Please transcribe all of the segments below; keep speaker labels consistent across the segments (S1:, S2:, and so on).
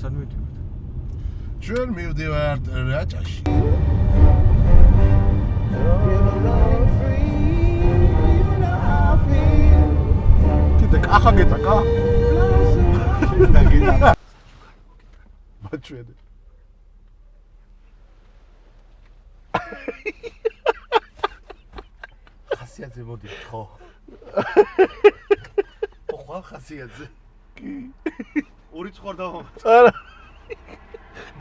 S1: სად მივდივართ?
S2: ჩვენ მივდივართ რაჭაში.
S1: კიდე კახა გეტა კა?
S2: და გეტა. ბაჩვენე.
S1: ხასიათზე მოდი ხო? ხო ხასიათზე.
S2: კი.
S1: ორი წვარ დავამატ.
S2: არა.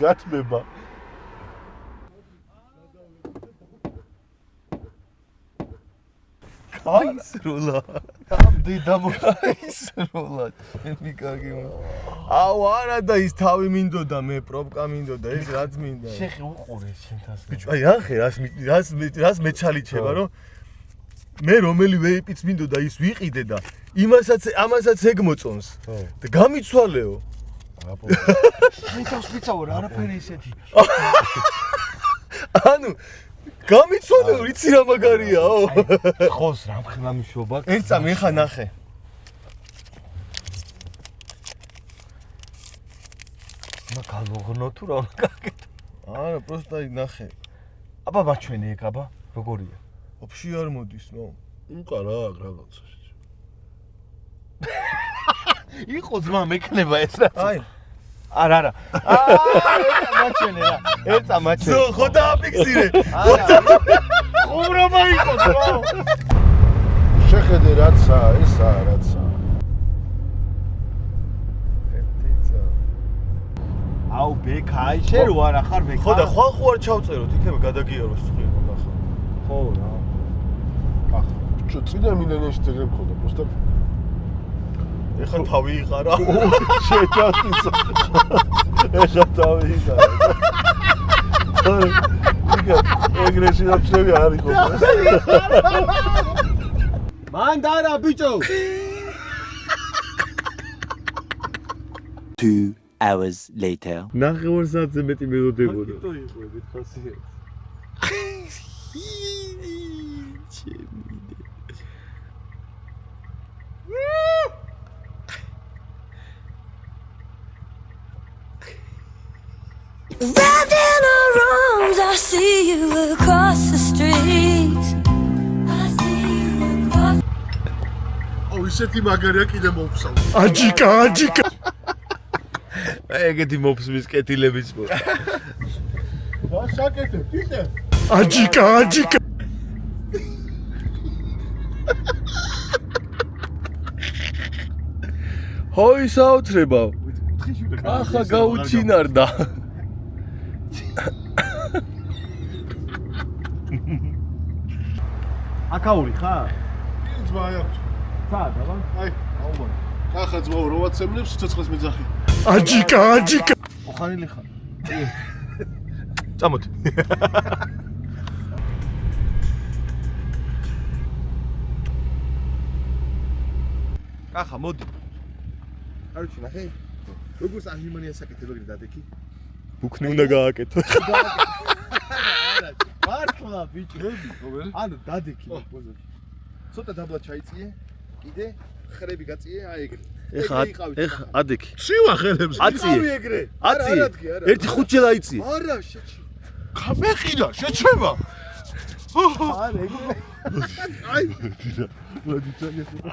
S2: გათმება.
S1: აისროლა.
S2: ამდე დამოხა.
S1: აისროლა. ჩემი კარგი. აუ არა და ის თავი მინდოდა მე პრობკა მინდოდა ეს რაც მინდა.
S2: შეხი უყურე შენთას.
S1: ბიჭო აი ახე რას მეჩალიჩება რომ მე რომელი ვეიპიც მინდოდა ის ვიყიდე და ამასაც ეგ მოწონს. და გამიცვალეო.
S2: შენთავს ვიცავ რა არაფერი ისეთი.
S1: ანუ გამიცვალეო იცი რა მაგარიაო.
S2: ხოს რა მხნამიშობა.
S1: ერთსა მე ხა ნახე.
S2: მაგალოღნო თუ რა გაკეთე.
S1: არა პროსტა აი ნახე.
S2: აბა ბაჩვენე ეგ აბა როგორია?
S1: ოფში არ მოდის ნო.
S2: უკა რა რაღაცა. იყო ძმა მექნება ეს რა.
S1: აი
S2: არა. მაჩვენე რა. ერთსა მაჩვენე.
S1: ხო დააფიქსირე.
S2: ყურობა იყო ძმა.
S3: შეხედე რაცა ესა რაცა.
S2: აუ ბექა აი შე რო არა ხარ ბექა.
S1: ხო და ხვალ არ ჩავწეროთ იქნება გადაგიაროს წყლება ნახა.
S2: ხო რა.
S3: Что, წინა მილენიაში წერენ ხოდა, просто
S1: ეხლა თავი იყარა.
S3: შეჭასტისა. ეხლა თავი იყარა. ეგრეში რაფშევი არ იყო.
S2: მან დარა ბიჭო.
S4: 2 hours later.
S1: ნახე 2 საათზე მეტი მელოდებოდა.
S2: თუ იყო ეგეთ ხასიათი.
S5: Wrapped in our arms, I see you across the street. I see you across.
S3: ო ისეთი მაგარია კიდე მოვხსავ.
S1: აჯიკა. ეგეთი მოფსმის კეთილებიც მო.
S3: რა შაკეთე, კიდე?
S1: აჯიკა. ჰოი საუთრება. ახლა გაუჩინარდა.
S2: აკაური ხარ?
S3: ძმა აქვს.
S2: სად აბა?
S3: აი, აუბან. ხახა ძმა როვაცემლებს ცოცხლას მეძახი.
S1: აჯიკა.
S2: ოხანილი ხარ?
S1: წამოდი. კახა მოდი.
S2: კაროჩი ნახე. როგორ საჰიმანიას აკეთებ ეგრე დადექი?
S1: ბუქნი უნდა გააკეთო.
S2: არა, მართლა ბიჭები. ანუ დადექი პოზაში. ცოტა დაბლა ჩაიწიე. კიდე ხრები გაწიე, აი ეგრე.
S1: ეხა ადექი.
S3: ცივა ხელებს.
S1: აწიე.
S2: ეგრე.
S1: აწიე. ერთი ხუთჯერ აიწიე.
S2: არა, შეჩი.
S3: ხამეყიდა, შეჩვევა.
S2: არა, ეგრე. აი,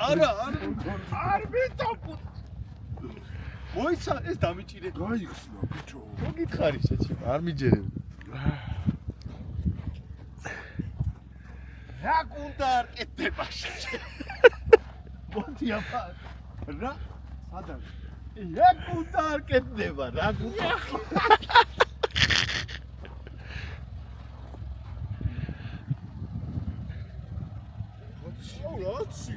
S2: არა. არ მეტაკუთ. მოიცა ეს დამიჭირე.
S3: გაიხსნა ბიჭო.
S2: მოგითხარი შეჩი. არ მიჯერებ. რა გუნდა არ კეთდება შეჩი. მოდი აბა. რა? სადა? რა გუნდა არ კეთდება, რა გუნდა?
S3: რაცი?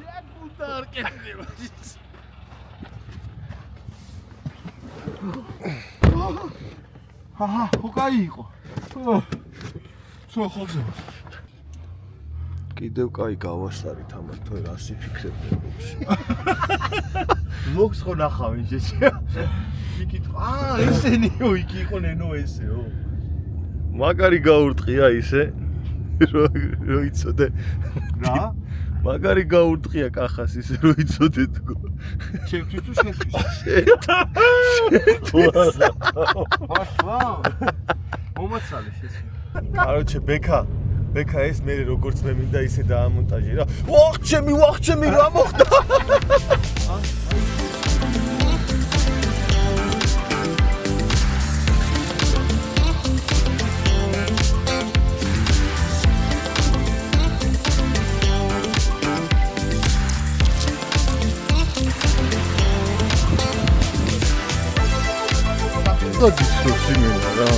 S2: რა გუნდა არ კეთდება. აჰა, ხო კაი იყო.
S3: ცო ხოლმე.
S1: კიდევ კაი გავასარით ამათ თუ რას იფიქრებდი.
S2: ლოქს ხო ნახავენ შეჩი. მიკითხა, ესენიო იქ იყო ნენო ესეო.
S1: მაგარი გაურტყია ისე. რო იცოდე.
S2: რა?
S1: მაგარი გაურტყია კახას ისე რომ იცოდეთგო.
S2: ჩემთვის თუ შენთვის? მართლა? მომაცალე შეცი.
S1: Короче, ბექა ეს მე როგორც მე მინდა ისე დაამონტაჟე რა. ვახჩემი რა მოხდა? დაგიცხოვს იმენა რა.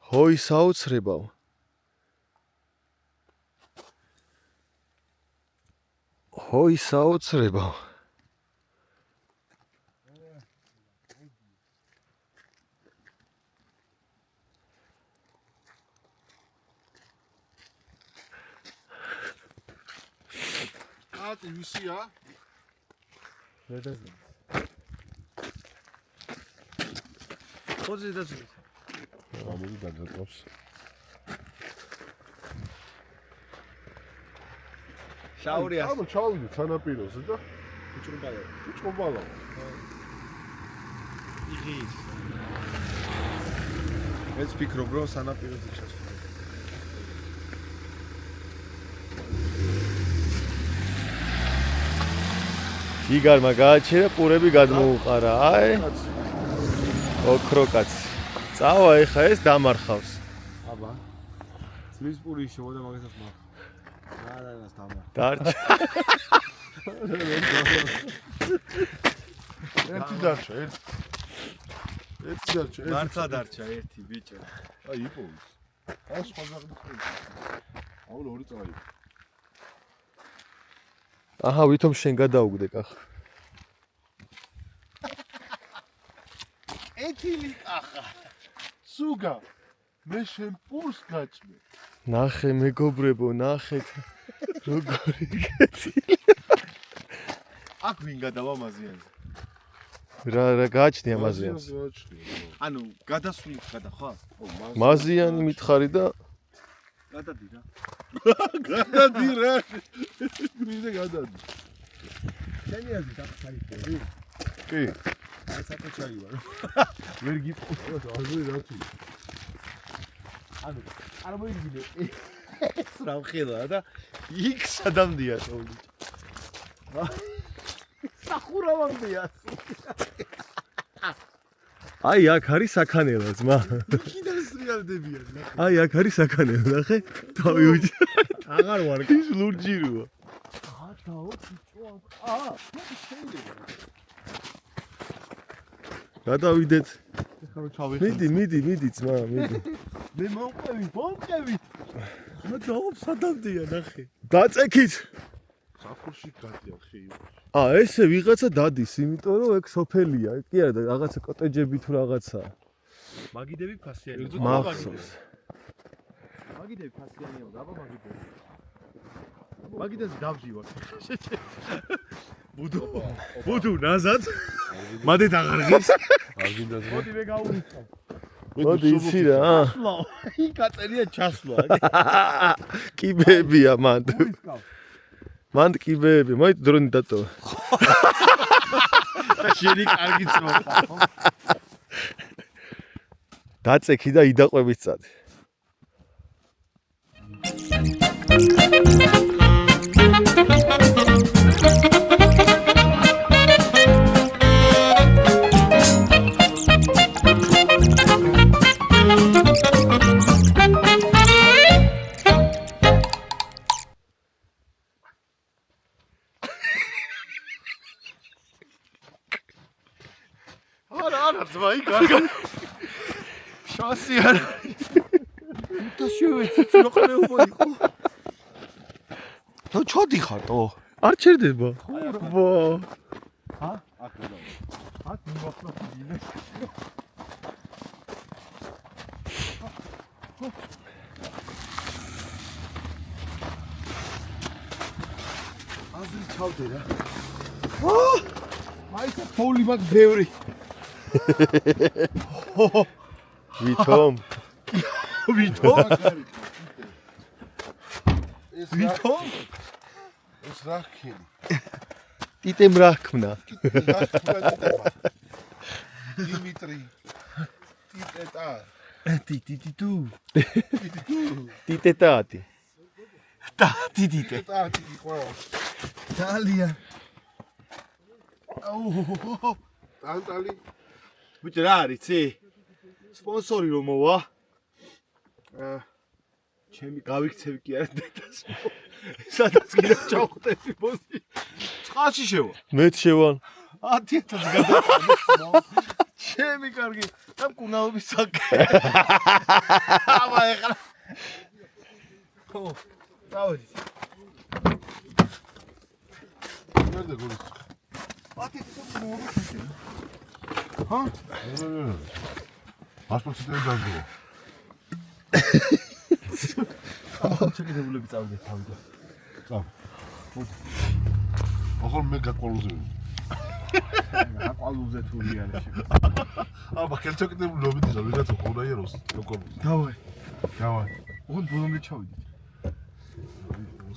S1: ჰოი საოცრებავ. ჰოი საოცრებავ.
S3: ატი ვისია?
S2: ხოძი დაძვი.
S3: ამოდი გადაწყობს.
S2: შაური
S3: ანუ ჩავიდეთ სანაპიროზე და
S2: უჭრუნკალა.
S3: უჭყობალა.
S2: იღის. ეს ფიქრობ რომ სანაპიროზე ჩასვლა.
S1: იგარმა გააჩერა პურები გადმოუყარა. აი. ოქრო კაცი. წავა ეხა ეს დამარხავს.
S2: აბა. ძვლის პური შევოდა მაგასაც მაგ. რა იმას დამარ.
S1: დარჩა.
S3: ერთი დარჩა, ერთი. ერთი დარჩა, ერთი.
S2: მართლა დარჩა ერთი ბიჭო.
S3: აი იპოვის. აი სხვა ზაღი. აუ ორი წაი.
S1: აჰა, ვითომ შენ გადაუგდე კახა.
S3: ეთილი კახა. სუგა. მე შენ პურს გაჭმე.
S1: ნახე მეგობრებო, ნახეთ. როგორი კეთილი.
S2: აქ ვინ გადავა მაზიანზე?
S1: რა გააჩნია მაზიანს?
S2: ანუ გადასვლით გადახვა?
S1: მაზიანი მითხარი და
S2: გადადი რა.
S3: გადადი რა. მიდე გადადი.
S2: შენი აზრით აქ საერთოდ?
S3: კი.
S2: აი საკუთარი ვარ. ვერ გიწყო რა აზრი რათი. ანუ არ მოიგინე. ეს რა ხელა და იქ სადამდეა თოვლი. სახურავამდეა.
S1: აი აქ არის საქანელა ძმა.
S2: კიდევ სრიალდებიან.
S1: აი აქ არის საქანელა, ნახე. თავი უჭი.
S2: აღარ ვარ.
S1: ის ლურჯიროა. გადავიდეთ. მიდი ძმა, მიდი.
S2: მე მომყევი. მე დაუ სადამდეა ნახე.
S1: დაწექით.
S3: საფურში გადიან ხეივ.
S1: ესე ვიღაცა დადის, იმიტომ რომ ეგ სოფელია. კი არა, რაღაცა კოტეჯები თუ რაღაცა.
S2: მაგიდები ფასიანია.
S1: მახსოვს.
S2: მაგიდები ფასიანია, დაბა მაგიდები. მაგიდას დავჟივარ. ბუდუ ნაზად. მადე დაღარღის.
S3: არ გინდა ძმა.
S2: მოდი მე გაურიცხავ.
S1: მოდი იცი რა.
S2: იქ აწერია ჩასვლა.
S1: კიბეებია მანდ. მანდ კიბეები, მოიცა დრონი დატოვა.
S2: და შენი კარგი ძმა.
S1: დაწექი და იდაყვების წადი.
S2: არა, ძმაი, კარგა. შანსი არა. და შევეცით, ნოყლეობა იყო.
S1: თუ ჩოდი ხატო.
S2: არ ჩერდება. ვა. ჰა? აქ უნდა. აქ მოხდა დინე. აზრი ჩავდე რა. აი და ფოლი მაგ ბევრი.
S1: ვითომ?
S2: ვითომ?
S3: ეს
S2: ვითომ?
S3: ეს რა ხილი?
S1: ტიტემ რა ხმნა?
S3: დიმიტრი. ტიტეტა.
S2: ტიტიტუ.
S1: ტიტეტაათი.
S2: და ტიტიტე.
S3: ტიტატი იყო.
S2: დალია. აუ.
S3: ტანტალი.
S2: ბიჭო რა არის ცი? სპონსორი რომ მოვა? ჩემი გავიქცევი კი არა დედას. სადაც კიდევ ჩავხვდები ბოსი. წყალში შევა.
S1: მეც შევან.
S2: 10,000 გადაყენე. ჩემი კარგი და მკურნალობის საკე. აბა ეხლა. ხო, დავიდი.
S3: მერდა გულის.
S2: 10,000 მოვიქცე. ჰა?
S3: პასპორტი დაგვიგო.
S2: ჩეკიდებულები წავიდეთ თავიდან.
S3: წავ. ახლა მე გაკვალუზები.
S2: აკვალუზე თუ რეალში.
S3: აბა ხელჩაკიდებულები და ვიღაცა ხონაიეროს გაკვალუზე.
S2: დავაი.
S3: დავაი.
S2: ოღონდ ბოლომდე ჩავიდით.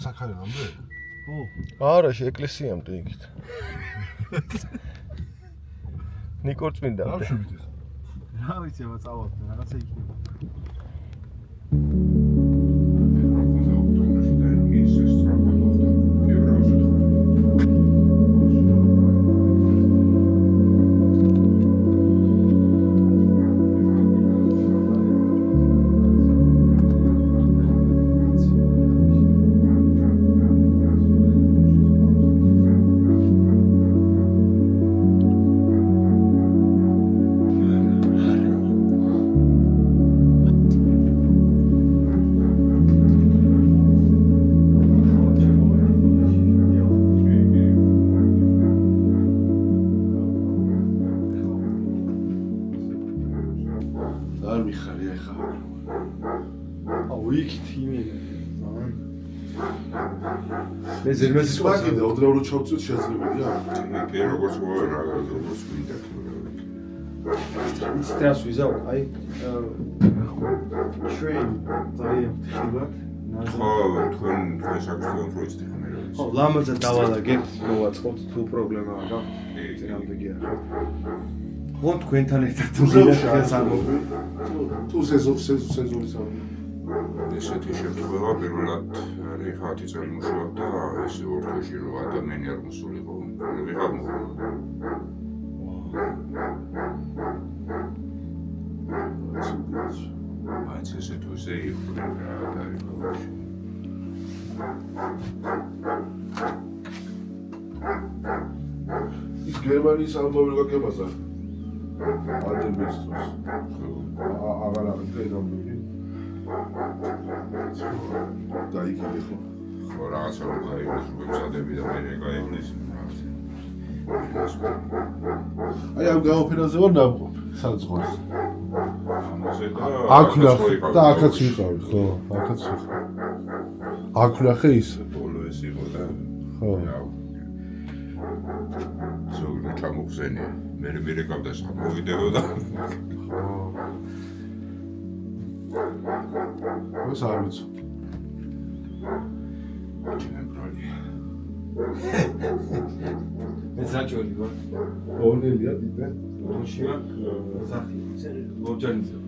S3: საქარელამდე?
S2: ო,
S1: არა, ეკლესიამდე იქით. ნიკორწმინდამდე.
S3: დავშვებით.
S2: რა ვიცი, აბა წავავდე, რაღაცა იქნება.
S3: არ მიხარია ეხა.
S2: აუ, იქით იმენი. მე ზერმეცი
S3: სპაკიდა, ოდნავ ჩავწვით შეძლებელია.
S6: მე როგორც მოვა რა როგორც მინდა
S2: ის ტრას ვიზავ, აი train დაიებ ხილად.
S6: ხო, თქვენ საქმე პროექტი ხმერა.
S2: ხო, ლამაზად დავალაგეთ, მოვაწყობთ თუ პრობლემაა რა. წინამდე კი არა. ხო, თქვენთან ერთად მიდახეს ამობი.
S3: თუ სეზონის ამ
S6: ესეთი შემთხვევა პირველად ეხა 10 წელი მუშაობდა ეს ორთოში რომ ადამიანი არ მოსულიყო. ვიღავ მაინც ესე თუ ისე იყო და
S3: ის გერმანიის ამბავი გაგებაზა. ადმინისტროს. აღარ აღდგენამდე. და იქით ხო.
S6: ხო რაღაცა რომ გაიგოს რომ მზადები და მე გაიგოს
S3: აი ამ გამოფენაზე ვარ ნამყოფი საზღვარს.
S6: ამაზე
S3: აქ ნახე და აქაც ვიყავი, ხო, აქაც ვიყავი. აქ ნახე ის.
S6: ბოლო ეს იყო და
S3: ხო.
S6: ზოგადად ჩამოგზენე. მე მერეკავდა სამოვიდებოდა.
S3: ეს არ ვიცი.
S6: ჩემ ბროლია.
S2: მეც რაჭოდი ვარ.
S3: ორნელია დიდე.
S7: რუსია ზახი ლოჯანიძე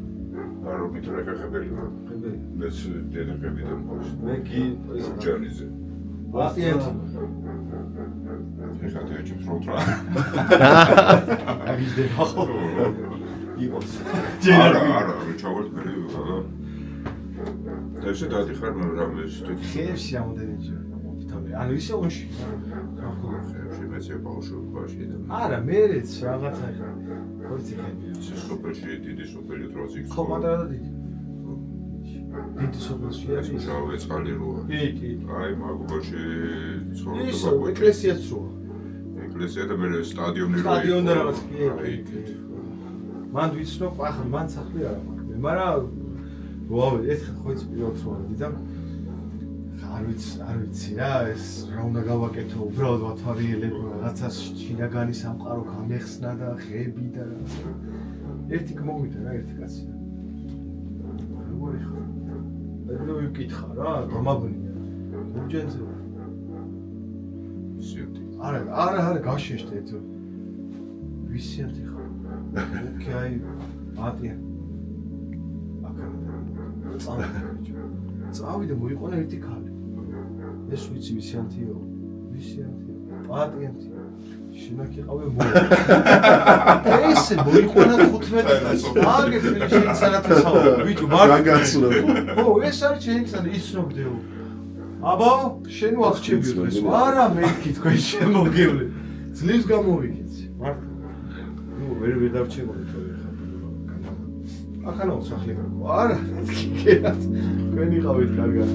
S6: არო მითხრა ხებელი ვარ.
S7: ხებელი
S6: მეც დედაკებიდან მყავს.
S7: მე გი
S6: ჯანიზე.
S7: ასიეთ
S6: ეხლა დაიჭებს რომ რა.
S7: აგიზდება ხო იყოს
S6: არა, ჩავართ მე. და ესე დადიხარ რამე სტუდია.
S7: ხეებში ამოდენიჭი ანუ ისე ონში
S6: ხეებში მეც ბავშვობაში და
S7: არა მერეც რაღაცა ხა ხორცი ხები
S6: სოფელში დიდი სოფელი დროზე
S7: ხო პატარა და დიდი დიდი სოფელში
S6: ეს მშავე წყალი როა
S7: კი
S6: აი მაგობაში
S7: ის
S6: ცხოვრობა
S7: ეკლესიაც როა
S6: ეკლესია და მე სტადიონი როა
S7: სტადიონი და რაღაც
S6: აი
S7: მან ვიცნო ახლა მან სახლი არა მაქვს მაგრამ ვაუ ერთხელ ხო ის პირველად ვარდი და არ ვიცი რა ეს რა უნდა გავაკეთო უბრალოდ ვათვალიერებ რაღაცას შინაგანი სამყარო გამეხსნა და ხეები და ერთი გმოვიდა რა ერთი კაცი როგორ ხარ ეგრე ვიკითხა რა გამაბნია გურჯენზე
S6: სიოთი
S7: არა გაშეშტე ეს ვისიანთი ხარ ოკეი აი ბატია წავიდა მოიყვანა ერთი ქალი ეს ვიცი ვისიანთიო პატიანთი შინაკი ყავე მოვა ესე მოიყვანა 15 წელს აგეთ შეიძლება სანათესაო ბიჭო
S3: გაგაცნო
S7: ო ეს არ შეიძლება იცნობდეო აბა შენ ვახჩებიო ეს არა მე თქვენ შემოგევლე ძლივს გამოვიქეცი მართლა ნუ ვერ დავჩებოდი თორე ახლა სახლი გაქვს არა კერათ თქვენ იყავით კარგად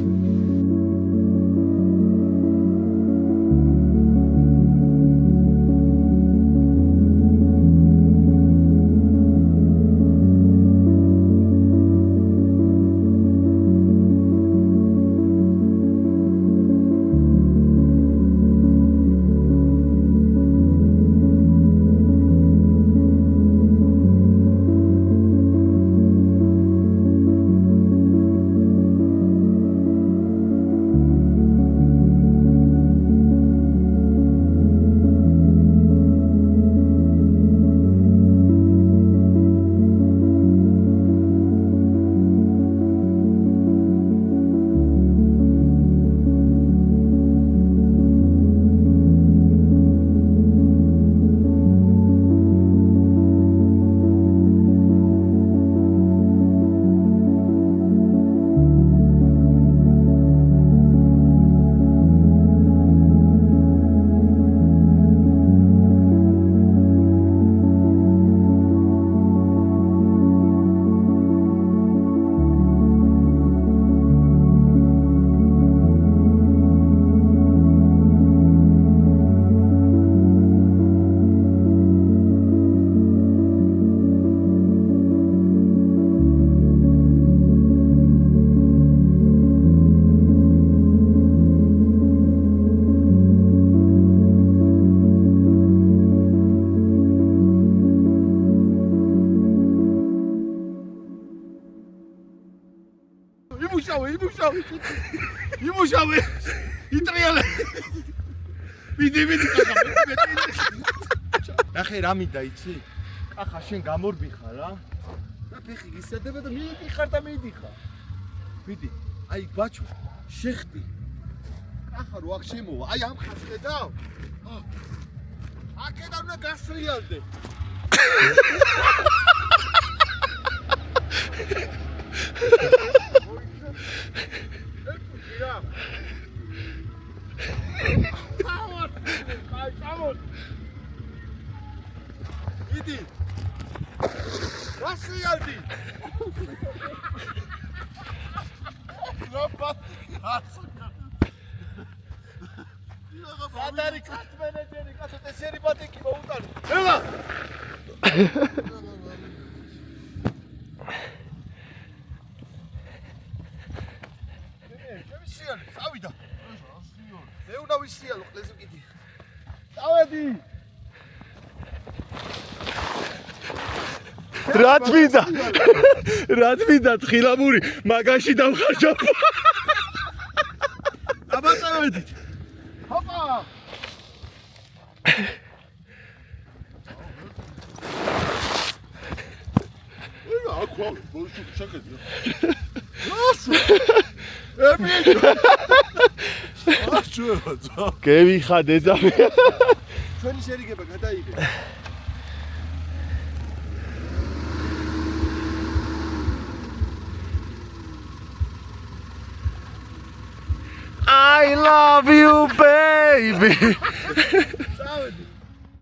S2: იმუშავე იტრიალე ვიდი ნახე რა მინდა იცი კახა შენ გამორბიხარ რა და ფეხი გისადება და მიიხარ და მიდიხარ ვიდი აი ბაჩო შეხტი კახა რო აქ შემოვა აი ამ ხას ხედავ აქედან უნდა გასრიალდე Idi. Nasıl geldi? Rapat. Sadari kat menajeri kat teseri bate ki bautan. Ela. Çevisiyal. Savida. Ne una visiyal, lezim gidi. Davadi. რატმინდა თხილამური მაგაში დავხარჯავ აბა წავედით ჰოპა აქ ვარ, ბოლოში შეხედე.
S1: გევიხადე ძალიან.
S2: ჩვენი შერიგება გადაიღე.
S1: I love you baby.